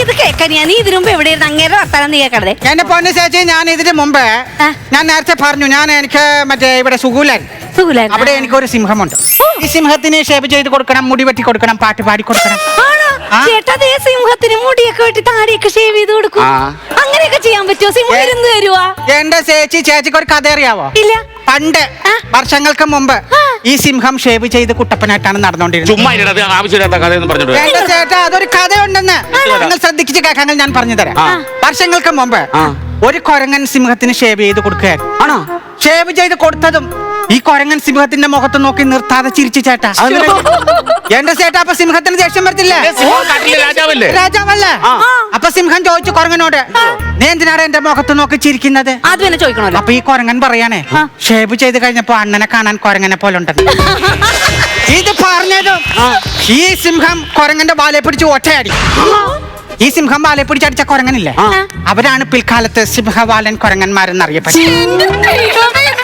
ഇത് കേക്കാൻ നീ ഇതിനു മുമ്പ് എവിടെയായിരുന്നു അങ്ങേരുടെ വർത്താനം നീ കേൾക്കണേ. എന്റെ പൊന്നു ചേച്ചി, ഞാൻ ഇതിന് മുമ്പ് ഞാൻ നേരത്തെ പറഞ്ഞു, എനിക്ക് മറ്റേ ഇവിടെ സുഗുലായിരുന്നു. അവിടെ എനിക്കൊരു സിംഹമുണ്ട്. ഈ സിംഹത്തിന് ഷേപ്പ് ചെയ്ത് കൊടുക്കണം, മുടി വെട്ടി കൊടുക്കണം, പാട്ട് പാടി കൊടുക്കണം. ചേട്ടാ സിംഹത്തിന് മുടിയൊക്കെ വെട്ടി താടിയൊക്കെ ഷേവ് ചെയ്ത് കൊടുക്കും. അങ്ങനെയൊക്കെ ചെയ്യാൻ പറ്റുമോ? സിംഹം ഇരുന്ന് തരുവാ? എന്റെ ചേച്ചിക്ക് ഒരു കഥ അറിയാവോ? ഇല്ല. പണ്ട് വർഷങ്ങൾക്ക് മുമ്പ് ഈ സിംഹം ഷേവ് ചെയ്ത് കുട്ടപ്പനായിട്ടാണ് നടന്നുകൊണ്ടിരുന്നത്. എന്റെ ചേട്ടാ, അതൊരു കഥയുണ്ടെന്ന് നിങ്ങൾ ശ്രദ്ധിച്ച് കേൾക്കാമെങ്കിൽ ഞാൻ പറഞ്ഞു തരാം. വർഷങ്ങൾക്ക് മുമ്പ് ഒരു കൊരങ്ങൻ സിംഹത്തിന് ഷേവ് ചെയ്ത് കൊടുക്കുകയായിരുന്നു. ഷേവ് ചെയ്ത് കൊടുത്തതും ഈ കൊരങ്ങൻ സിംഹത്തിന്റെ മുഖത്ത് നോക്കി നിർത്താതെ ചിരിച്ചു ചേട്ടാ. എന്റെ ചേട്ടാ, അപ്പൊ സിംഹത്തിന് ദേഷ്യം വരത്തില്ലേ? രാജാവല്ലേ? അപ്പൊ സിംഹം ചോദിച്ചു കൊരങ്ങനോട്, നീ എന്തിനാണ് എന്റെ മുഖത്ത് നോക്കി ചിരിക്കുന്നത്? അത് തന്നെ ചോദിക്കണല്ലോ. അപ്പൊ ഈ കൊരങ്ങൻ പറയാനേ, ഷേവ് ചെയ്ത് കഴിഞ്ഞപ്പോ അണ്ണനെ കാണാൻ കൊരങ്ങനെ പോലെ ഉണ്ടെന്ന്. ഇത് പറഞ്ഞതും ഈ സിംഹം കൊരങ്ങന്റെ വാലെ പിടിച്ച് ഒറ്റയടി. ഈ സിംഹം വാലെ പിടിച്ചടിച്ച കൊരങ്ങനില്ലേ, അവരാണ് പിൽക്കാലത്ത് സിംഹവാലൻ കൊരങ്ങന്മാരെന്നറിയപ്പെട്ടത്.